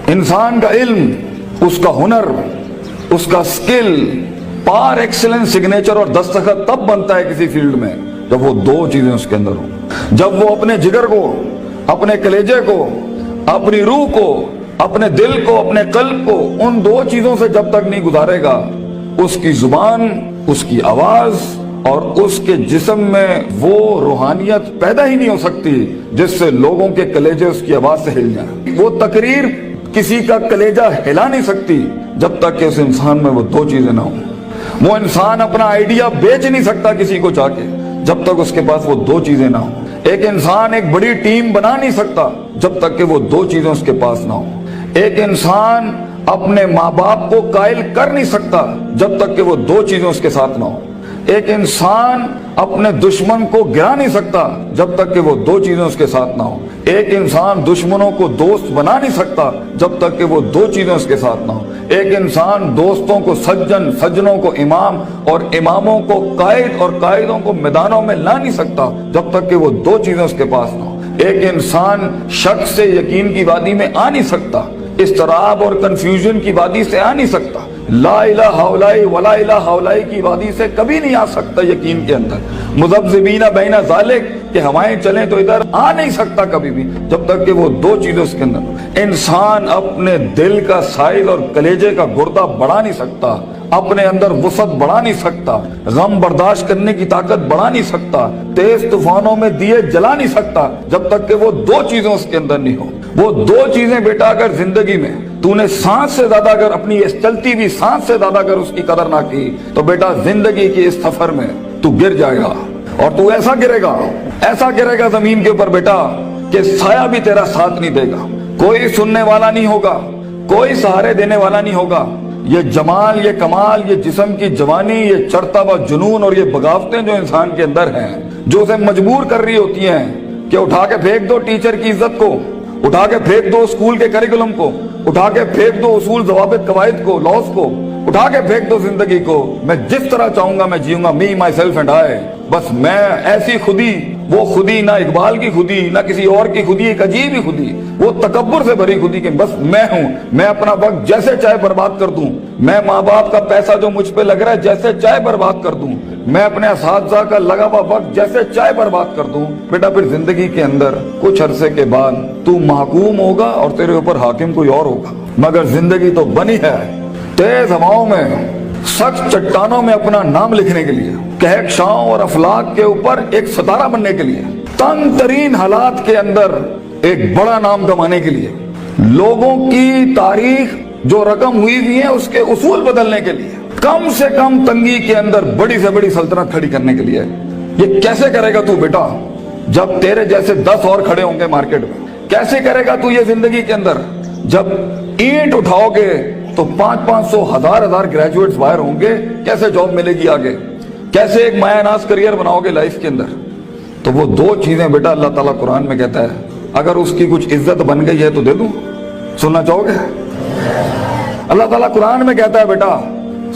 انسان کا علم، اس کا ہنر، اس کا سکل پار ایکسلنس سگنیچر اور دستخط تب بنتا ہے کسی فیلڈ میں جب وہ دو چیزیں اس کے اندر ہوں۔ جب وہ اپنے جگر کو، اپنے کلیجے کو، اپنی روح کو، اپنے دل کو، اپنے قلب کو ان دو چیزوں سے جب تک نہیں گزارے گا، اس کی زبان، اس کی آواز اور اس کے جسم میں وہ روحانیت پیدا ہی نہیں ہو سکتی جس سے لوگوں کے کلیجے اس کی آواز سے ہل جائیں۔ وہ تقریر کسی کا کلیجہ ہلا نہیں سکتی جب تک کہ اس انسان میں وہ دو چیزیں نہ ہوں۔ وہ انسان اپنا آئیڈیا بیچ نہیں سکتا کسی کو جا کے جب تک اس کے پاس وہ دو چیزیں نہ ہوں۔ ایک انسان ایک بڑی ٹیم بنا نہیں سکتا جب تک کہ وہ دو چیزیں اس کے پاس نہ ہوں۔ ایک انسان اپنے ماں باپ کو قائل کر نہیں سکتا جب تک کہ وہ دو چیزیں اس کے ساتھ نہ ہوں۔ ایک انسان اپنے دشمن کو گرا نہیں سکتا جب تک کہ وہ دو چیزیں اس کے ساتھ نہ ہوں۔ ایک انسان دشمنوں کو دوست بنا نہیں سکتا جب تک کہ وہ دو چیزیں اس کے ساتھ نہ ہوں۔ ایک انسان دوستوں کو سجن، سجنوں کو امام اور اماموں کو قائد اور قائدوں کو میدانوں میں لا نہیں سکتا جب تک کہ وہ دو چیزیں اس کے پاس نہ ہوں۔ ایک انسان شک سے یقین کی وادی میں آ نہیں سکتا، اضطراب اور کنفیوژن کی وادی سے آ نہیں سکتا، لا الہ الا ولا الہ الا کی وادی سے کبھی نہیں آ سکتا یقین کے اندر، مذبذبین بین ذالک کہ ہوائیں چلیں تو ادھر آ نہیں سکتا کبھی بھی جب تک کہ وہ دو چیزیں اس کے اندر۔ انسان اپنے دل کا سائل اور کلیجے کا گردہ بڑھا نہیں سکتا، اپنے اندر وسعت بڑھا نہیں سکتا، غم برداشت کرنے کی طاقت بڑھا نہیں سکتا، تیز طوفانوں میں دیے جلا نہیں سکتا جب تک کہ وہ دو چیزیں اس کے اندر نہیں ہو۔ وہ دو چیزیں بیٹا اگر زندگی میں تو نے سانس سے زیادہ اگر اپنی اس چلتی ہوئی سانس سے زیادہ اگر اس کی قدر نہ کی تو بیٹا زندگی کی اس سفر میں تو گر جائے گا، اور تو ایسا گرے گا زمین کے اوپر بیٹا کہ سایہ بھی تیرا ساتھ نہیں دے گا، کوئی سننے والا نہیں ہوگا، کوئی سہارے دینے والا نہیں ہوگا۔ یہ جمال، یہ کمال، یہ جسم کی جوانی، یہ چڑھتا ہوا جنون اور یہ بغاوتیں جو انسان کے اندر ہیں، جو اسے مجبور کر رہی ہوتی ہیں کہ اٹھا کے پھینک دو ٹیچر کی عزت کو، اٹھا کے پھینک دو اسکول کے کریکولم کو، اٹھا کے پھینک دو اصول ضوابط قواعد کو، لاس کو، اٹھا کے پھینک دو زندگی کو، میں جس طرح چاہوں گا میں جیوں گا، می مائی سیلف اینڈ آئی، بس میں ایسی خودی، وہ خودی نہ اقبال کی خودی نہ کسی اور کی خودی، ایک عجیب ہی خودی، وہ تکبر سے بھری خودی کہ بس میں ہوں، میں اپنا وقت جیسے چاہے برباد کر دوں، میں ماں باپ کا پیسہ جو مجھ پہ لگ رہا ہے جیسے چاہے برباد کر دوں، میں اپنے اساتذہ کا لگا ہوا وقت جیسے چاہے برباد کر دوں۔ بیٹا پھر زندگی کے اندر کچھ عرصے کے بعد تو محکوم ہوگا اور تیرے اوپر حاکم کوئی اور ہوگا، مگر زندگی تو بنی ہے تیز ہواؤں میں، سخت چٹانوں میں اپنا نام لکھنے کے لیے، کہکشاؤں اور افلاک کے اوپر ایک ستارہ بننے کے لیے، تنگ ترین حالات کے اندر ایک بڑا نام کمانے کے لیے، لوگوں کی تاریخ جو رقم ہوئی ہے اس کے اصول بدلنے کے لیے، کم سے کم تنگی کے اندر بڑی سے بڑی سلطنت کھڑی کرنے کے لیے۔ یہ کیسے کرے گا تو بیٹا جب تیرے جیسے 10 اور کھڑے ہوں گے مارکیٹ میں؟ کیسے کرے گا تو یہ زندگی کے اندر جب اینٹ اٹھاؤ گے تو 500 ہزار گریجویٹس باہر ہوں گے، کیسے جاب ملے گی آگے؟ کیسے ایک مایا ناز کریئر بناؤ گے لائف کے اندر؟ تو وہ دو چیزیں بیٹا اللہ تعالیٰ قرآن میں کہتا ہے اگر اس کی کچھ عزت بن گئی ہے تو دے دوں، سننا چاہو گے؟ اللہ تعالیٰ قرآن میں کہتا ہے بیٹا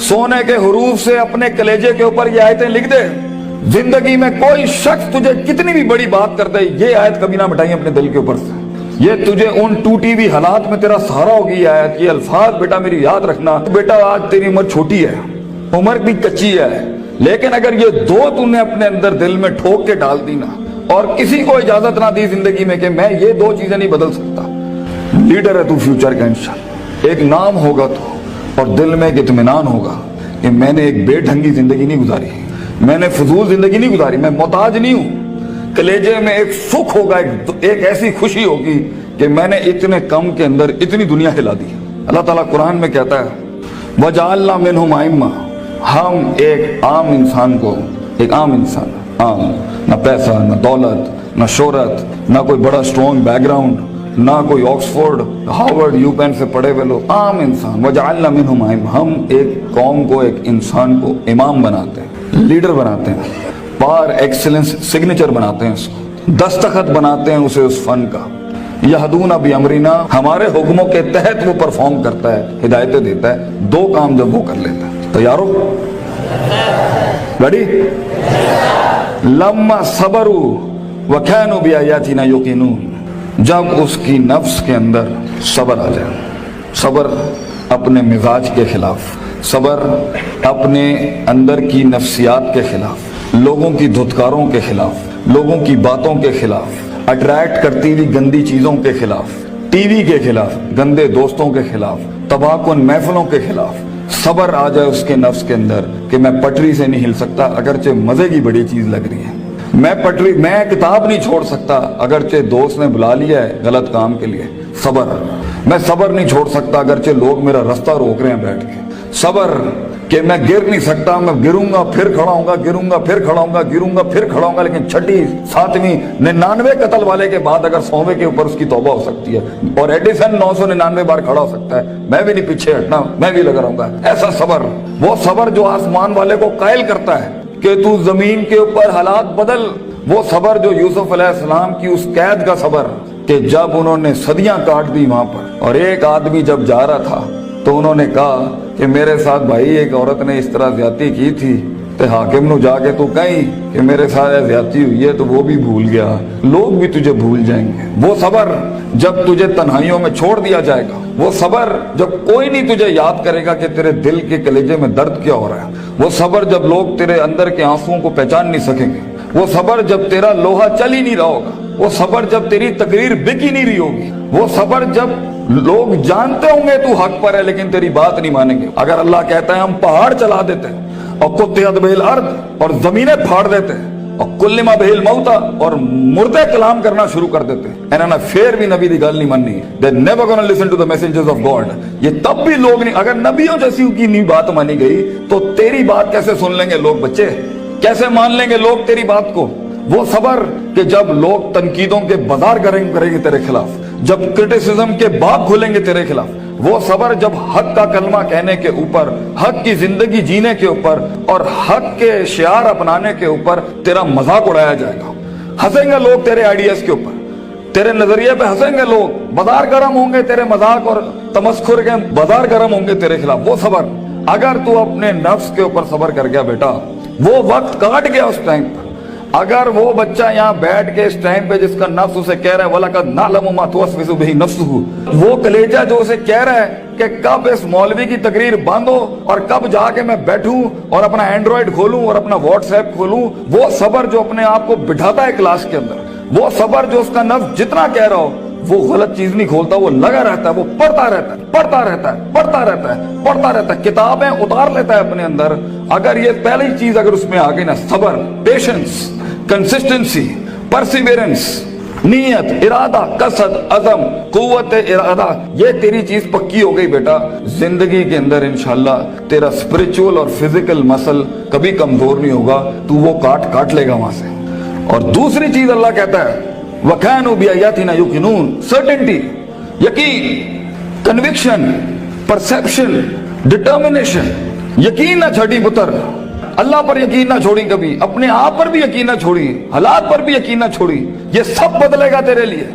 سونے کے حروف سے اپنے کلیجے کے اوپر یہ آیتیں لکھ دے، زندگی میں کوئی شخص تجھے کتنی بھی بڑی بات کر دے یہ آیت کبھی نہ مٹائیں اپنے دل کے اوپر سے، یہ تجھے ان ٹوٹی ہوئی حالات میں تیرا سہارا ہوگی یہ آیت، یہ الفاظ بیٹا میری یاد رکھنا۔ بیٹا آج تیری عمر چھوٹی ہے، عمر بھی کچی ہے، لیکن اگر یہ دو تو نے اپنے اندر دل میں ٹھوک کے ڈال دی نا اور کسی کو اجازت نہ دی زندگی میں کہ میں یہ دو چیزیں نہیں بدل سکتا، لیڈر ہے تو فیوچر کا انشاءاللہ، ایک نام ہوگا تو اور دل میں ایک اطمینان ہوگا کہ میں نے ایک بے ڈھنگی زندگی نہیں گزاری، میں نے فضول زندگی نہیں گزاری، میں محتاج نہیں ہوں، کلیجے میں ایک سکھ ہوگا، ایک ایسی خوشی ہوگی کہ میں نے اتنے کم کے اندر اتنی دنیا ہلا دی۔ اللہ تعالیٰ قرآن میں کہتا ہے وَجَعَلْنَا مِنْهُمْ أَئِمَّةً، ہم ایک عام انسان کو، ایک عام انسان، عام، نہ پیسہ نہ دولت نہ شہرت نہ کوئی بڑا اسٹرانگ بیک گراؤنڈ نہ کوئی آکسفورڈ ہارورڈ یو پین سے پڑھے ہوئے لوگ، عام انسان، وَجَعَلْنَا مِنْهُمْ أَئِمَّةً، ہم ایک قوم کو، ایک انسان کو امام بناتے ہیں، لیڈر بناتے ہیں، پار ایکسلنس سگنیچر بناتے ہیں، اس کو دستخط بناتے ہیں اسے اس فن کا، یہدون بامرنا، ہمارے حکموں کے تحت وہ پرفارم کرتا ہے، ہدایتیں دیتا ہے، دو کام جب وہ کر لیتا ہے، تیار ہو؟ ریڈی؟ لما صبروا وكانوا بآياتنا يوقنون، جب اس کی نفس کے اندر صبر آ جائے، सबर अपने मिजाज के खिलाफ, सबर अपने अंदर की नफ्सियात के खिलाफ, लोगों की धुतकारों के खिलाफ, लोगों की बातों के खिलाफ, अट्रैक्ट करती हुई गंदी चीजों के खिलाफ, टीवी के खिलाफ, गंदे दोस्तों के खिलाफ, तबाहकुन महफिलों के खिलाफ सबर आ जाए उसके नफ्स के अंदर कि मैं पटरी से नहीं हिल सकता अगरचे मजे की बड़ी चीज लग रही है, मैं किताब नहीं छोड़ सकता अगरचे दोस्त ने बुला लिया है गलत काम के लिए, सबर, मैं सबर नहीं छोड़ सकता अगरचे लोग मेरा रास्ता रोक रहे हैं बैठ के, सबर कि मैं गिर नहीं सकता, मैं गिरूंगा फिर खड़ा होऊंगा, गिरूंगा फिर खड़ा होऊंगा, गिरूंगा फिर खड़ा होऊंगा, लेकिन छठी 7वीं 99 कत्ल वाले के बाद अगर 100वें के ऊपर उसकी तौबा हो सकती है और एडिसन 999 बार खड़ा हो सकता है, मैं भी नहीं पीछे हटना, मैं भी लगा रहूंगा। ऐसा सबर, वो सबर जो आसमान वाले को कायल करता है कि तू जमीन के ऊपर हालात बदल, वो सबर जो यूसुफ अलैहिस्सलाम की उस कैद का सबर कि जब उन्होंने सदियां काट दी वहां पर और एक आदमी जब जा रहा था तो उन्होंने कहा कि मेरे साथ भाई एक औरत ने इस तरह ज्यादती की थी ते हाकिम नु जाके तू कहीं कि मेरे साथ ज्यादती हुई है तो वो भी भूल गया, लोग भी तुझे भूल जाएंगे। वो सबर जब तुझे तन्हाइयों में छोड़ दिया जाएगा, वो सबर जब कोई नहीं तुझे याद करेगा कि तेरे दिल के कलेजे में दर्द क्या हो रहा है, वो सबर जब लोग तेरे अंदर के आंसुओं को पहचान नहीं सकेंगे, वो सबर जब तेरा लोहा चल ही नहीं रहा होगा, वो सबर जब तेरी तकरीर बिक ही नहीं रही होगी, वो सबर जब लोग जानते होंगे तू हक पर है लेकिन तेरी बात नहीं मानेंगे। अगर अल्लाह कहता है हम पहाड़ चला देते हैं और कुत्तियत बिल अर्द और जमीनें फाड़ देते हैं और कुल्लिमा बिल मौता और मुर्दे कलाम करना शुरू कर देते हैं, इन्होंने फिर भी नबी दी गल नहीं माननी, they never gonna listen to the messages of God. ये तब भी लोग नहीं, अगर नबियों जैसी की नहीं बात मानी गई तो तेरी बात कैसे सुन लेंगे लोग, बच्चे कैसे मान लेंगे लोग तेरी बात को। वो सबर कि जब लोग तनकीदों के बाजार करेंगे तेरे खिलाफ, जब क्रिटिसिज्म के बाग खुलेंगे तेरे खिलाफ, वो सबर जब हक का कलमा कहने के ऊपर, हक की जिंदगी जीने के ऊपर और हक के शियार अपनाने के ऊपर तेरा मजाक उड़ाया जाएगा, हंसेंगे लोग तेरे आइडियाज के ऊपर, तेरे नजरिए पे हंसेंगे लोग, बाजार गर्म होंगे तेरे मजाक और तमस्खुर के बाजार गर्म होंगे तेरे खिलाफ। वो सबर, अगर तू अपने नफ्स के ऊपर सबर कर गया बेटा, वो वक्त काट गया उस टाइम पर, अगर वो बच्चा यहाँ बैठ के इस टाइम पे जिसका नफ्स उसे कह रहा है वलकद नालमु मा तुवस्विसु बिही नफ्सुहु, वो कलेजा जो उसे कह रहा है कि कब इस मौलवी की तकरीर बंद हो और कब जाके मैं बैठूं और अपना एंड्रॉइड खोलूं और अपना व्हाट्सएप खोलूं, वो सबर जो अपने आप को बिठाता है क्लास के अंदर, वो सबर जो उसका नफ्स जितना कह रहा हो वो गलत चीज नहीं खोलता, वो लगा रहता है, वो पढ़ता रहता है, पढ़ता रहता है, पढ़ता रहता है, पढ़ता रहता है, किताबें उतार लेता है अपने अंदर। अगर ये पहली चीज अगर उसमें आ गई ना, सबर, पेशेंस, कंसिस्टेंसी, परसिवेरेंस, नीयत, इरादा, कसद, अज़म, कुव्वत इरादा, ये तेरी चीज पक्की हो गई बेटा, जिंदगी के अंदर इंशाल्लाह तेरा स्पिरिचुअल और फिजिकल मसल कभी कमजोर नहीं होगा, तू वो काट लेगा वहां से। और दूसरी चीज अल्लाह कहता है वकानु बिआयातिना युकिनून, सर्टेनिटी, यकीन, कन्विक्शन, परसेप्शन, डिटर्मिनेशन, यकीन ना छड़ी पुत्र, अल्लाह पर यकीन ना छोड़ी कभी, अपने आप पर भी यकीन ना छोड़ी, हालात पर भी यकीन ना छोड़ी, ये सब बदलेगा तेरे लिए,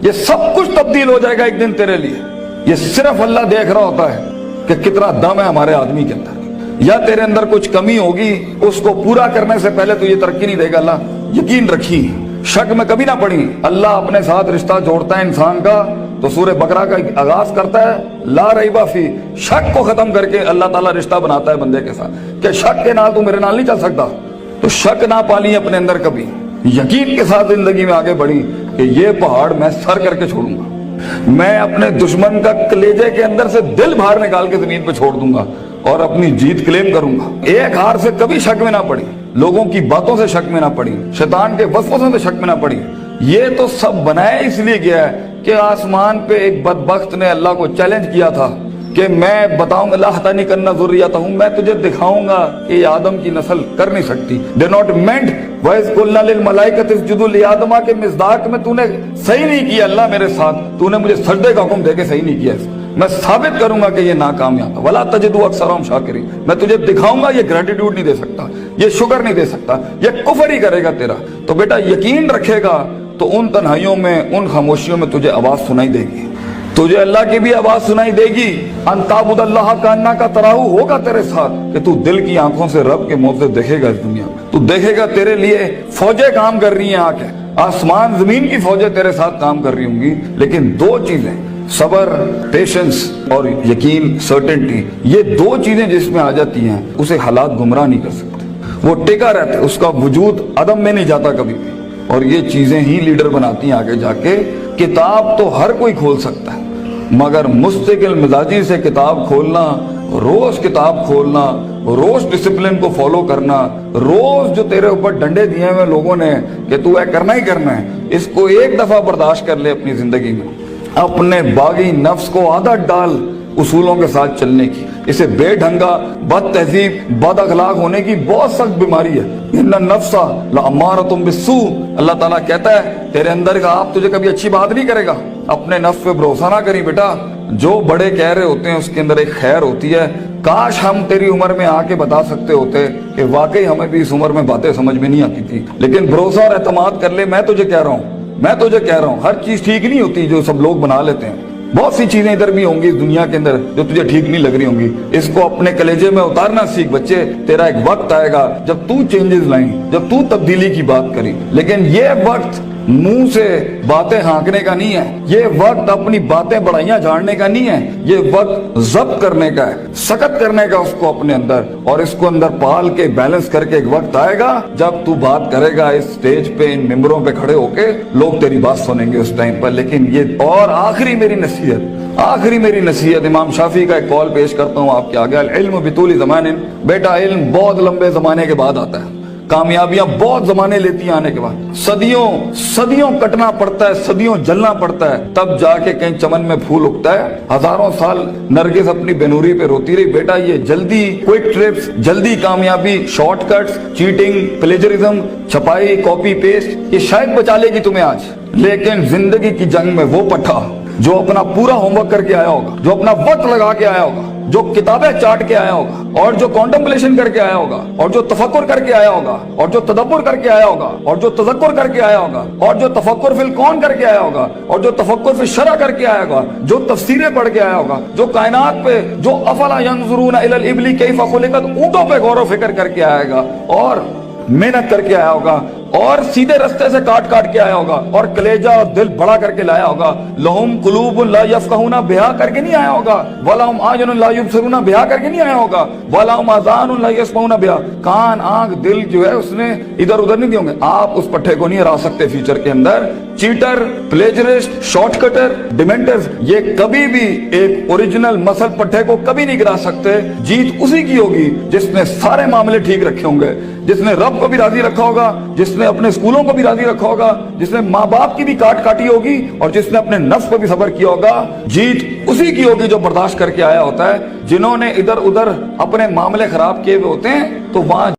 ये सब कुछ तब्दील हो जाएगा एक दिन तेरे लिए। ये सिर्फ अल्लाह देख रहा होता है कि कितना दम है हमारे आदमी के अंदर, या तेरे अंदर कुछ कमी होगी, उसको पूरा करने से पहले तो ये तरक्की नहीं देगा अल्लाह, यकीन रखी, शक में कभी ना पड़ी। अल्लाह अपने साथ रिश्ता जोड़ता है इंसान का तो सूरह बकरा का आगाज करता है ला रईबा फी, शक को खत्म करके अल्लाह ताला रिश्ता बनाता है बंदे के साथ कि शक के नाल तू मेरे नाल नहीं चल सकता, तो शक ना पाली अपने अंदर कभी, यकीन के साथ जिंदगी में आगे बढ़ी कि ये पहाड़ मैं सर करके छोड़ूंगा, मैं अपने दुश्मन का कलेजे के अंदर से दिल बाहर निकाल के जमीन पे छोड़ दूंगा और अपनी जीत क्लेम करूंगा। एक हार से कभी शक में ना पड़ी, लोगों की बातों से शक में ना पड़ी, शैतान के वसवसों से शक में ना पड़ी। ये तो सब बनाया इसलिए गया है कि आसमान पे एक बदबख्त ने अल्लाह को चैलेंज किया था कि मैं बताऊंगा लाहतानी करना ज़ुर्रियत हूं, मैं तुझे दिखाऊंगा कि आदम की नस्ल कर नहीं सकती। दे नॉट मेंट वइज़ कुल्ना लिल मलाइकति इसजुदू लि आदम के मिज़दाक में तूने सही नहीं किया अल्लाह मेरे साथ, तूने मुझे सजदे का हुक्म देके सही नहीं किया, मैं साबित करूंगा कि ये नाकामयाब है। वला तजिदु अक्सरहुम शाकिरीन, मैं तुझे दिखाऊंगा ये ग्रेटिट्यूड नहीं दे सकता, ये शुक्र नहीं दे सकता, ये कुफ्र ही करेगा तेरा। तो बेटा यकीन रखेगा तो उन तन्हाइयों में, उन खामोशियों में तुझे आवाज सुनाई देगी, तुझे अल्लाह की भी आवाज सुनाई देगी। अंताबुदल्लाह का अन्ना का तराहू होगा तेरे साथ कि तू दिल की आंखों से रब के मुंह से देखेगा इस दुनिया में, तू देखेगा तेरे लिए फौजें काम कर रही हैं, आके आसमान जमीन की फौजें तेरे साथ काम कर रही होंगी। लेकिन दो चीजें, सबर, पेशेंस और यकीन, सर्टेनिटी, ये दो चीजें जिसमें आ जाती हैं उसे हालात गुमराह नहीं कर सकते। वो टिका रहता है, उसका वजूद अदम में नहीं जाता कभी भी, और ये चीजें ही लीडर बनाती हैं आगे जाके। किताब तो हर कोई खोल सकता है, मगर मुस्तकिल मिजाजी से किताब खोलना, रोज किताब खोलना, रोज डिसिप्लिन को फॉलो करना, रोज जो तेरे ऊपर डंडे दिए हुए लोगों ने कि तू है करना ही करना है, इसको एक दफा बर्दाश्त कर ले अपनी जिंदगी में। अपने बागी नफ्स को आदत डाल उसूलों के साथ चलने की। इसे बेढंगा, बद तहजीब, बद अखलाक होने की बहुत सख्त बीमारी है। इन्ना नफ्सा लअम्मारतुम बिस्सू, अल्लाह ताला कहता है तेरे अंदर का आप तुझे कभी अच्छी बात नहीं करेगा। अपने नफ्स पे भरोसा ना करी बेटा, जो बड़े कह रहे होते हैं उसके अंदर एक खैर होती है। काश हम तेरी उम्र में आके बता सकते होते कि वाकई हमें भी इस उम्र में बातें समझ में नहीं आती थी। लेकिन भरोसा और एतमाद कर ले, मैं तुझे कह रहा हूँ हर चीज ठीक नहीं होती जो सब लोग बना लेते हैं। बहुत सी चीजें इधर भी होंगी इस दुनिया के अंदर जो तुझे ठीक नहीं लग रही होंगी। इसको अपने कलेजे में उतारना सीख बच्चे। तेरा एक वक्त आएगा जब तू चेंजेस लाई, जब तू तब्दीली की बात करी। लेकिन ये वक्त मुंह से बातें हाँकने का नहीं है, ये वक्त अपनी बातें बढ़ाइयां झाड़ने का नहीं है, ये वक्त जब्त करने का है, सख्त करने का उसको अपने अंदर, और इसको अंदर पाल के बैलेंस करके एक वक्त आएगा जब तू बात करेगा इस स्टेज पे, इन मिंबरों पे खड़े होके, लोग तेरी बात सुनेंगे उस टाइम पर। लेकिन ये और आखिरी मेरी नसीहत इमाम शाफी का एक कॉल पेश करता हूँ आपके आगे। इल्म बितूली ज़मानिन, बेटा इल्म बहुत लंबे जमाने के बाद आता है, कामयाबियां बहुत जमाने लेती हैं आने के बाद। सदियों कटना पड़ता है, सदियों जलना पड़ता है, तब जाके कहीं चमन में फूल उगता है। हजारों साल नरगिस अपनी बेनूरी पे रोती रही, बेटा ये जल्दी क्विक ट्रिप्स, जल्दी कामयाबी, शॉर्टकट्स, चीटिंग, प्लेजरिज्म, छपाई, कॉपी पेस्ट, ये शायद बचा लेगी तुम्हें आज। लेकिन जिंदगी की जंग में वो पट्टा जो अपना पूरा होमवर्क करके आया होगा, जो अपना वक्त लगा के आया होगा, जो किताबें चाट के आया होगा, और जो कॉन्टेम्पलेशन करके आया होगा, और जो तफक्कुर करके आया होगा, और जो तदब्बुर करके आया होगा, और जो तज़क्कुर करके आया होगा, और जो तफक्कुर फिल कौन करके आया होगा, और जो तफक्कुर फिल शरअ करके आया होगा, जो तफसीरें पढ़ के आया होगा, जो कायनात पे, जो अफला यंजुरूना इलल इबली कैफ़ खुलिक़त, ऊंटों पे गौर व फिक्र करके आएगा, और मेहनत करके आया होगा, और सीधे रास्ते से काट के आया होगा, और कलेजा और दिल बड़ा करके लाया होगा। लहुम कुलूबुन ला यफ़क़हूना, ब्याह करके नहीं आया होगा। वलहुम आयुनुन ला युबसिरूना, ब्याह करके नहीं आया होगा। वलहुम आज़ानुन ला यस्मऊना बिहा, कान, आंख, दिल जो है उसने इधर उधर नहीं दिए होंगे। आप उस पट्टे को नहीं हरा सकते फ्यूचर के अंदर। चीटर, प्लेजरिस्ट, शॉर्टकटर, डिमेंटर्स, ये कभी भी एक ओरिजिनल मसल पट्टे को कभी नहीं गिरा सकते। जीत उसी की होगी जिसने सारे मामले ठीक रखे होंगे, जिसने रब को भी राजी रखा होगा, जिसने अपने स्कूलों को भी राजी रखा होगा, जिसने माँ बाप की भी काटी होगी, और जिसने अपने नफ्स पर भी सब्र किया होगा। जीत उसी की होगी जो बर्दाश्त करके आया होता है। जिन्होंने इधर उधर अपने मामले खराब किए हुए होते हैं, तो वहां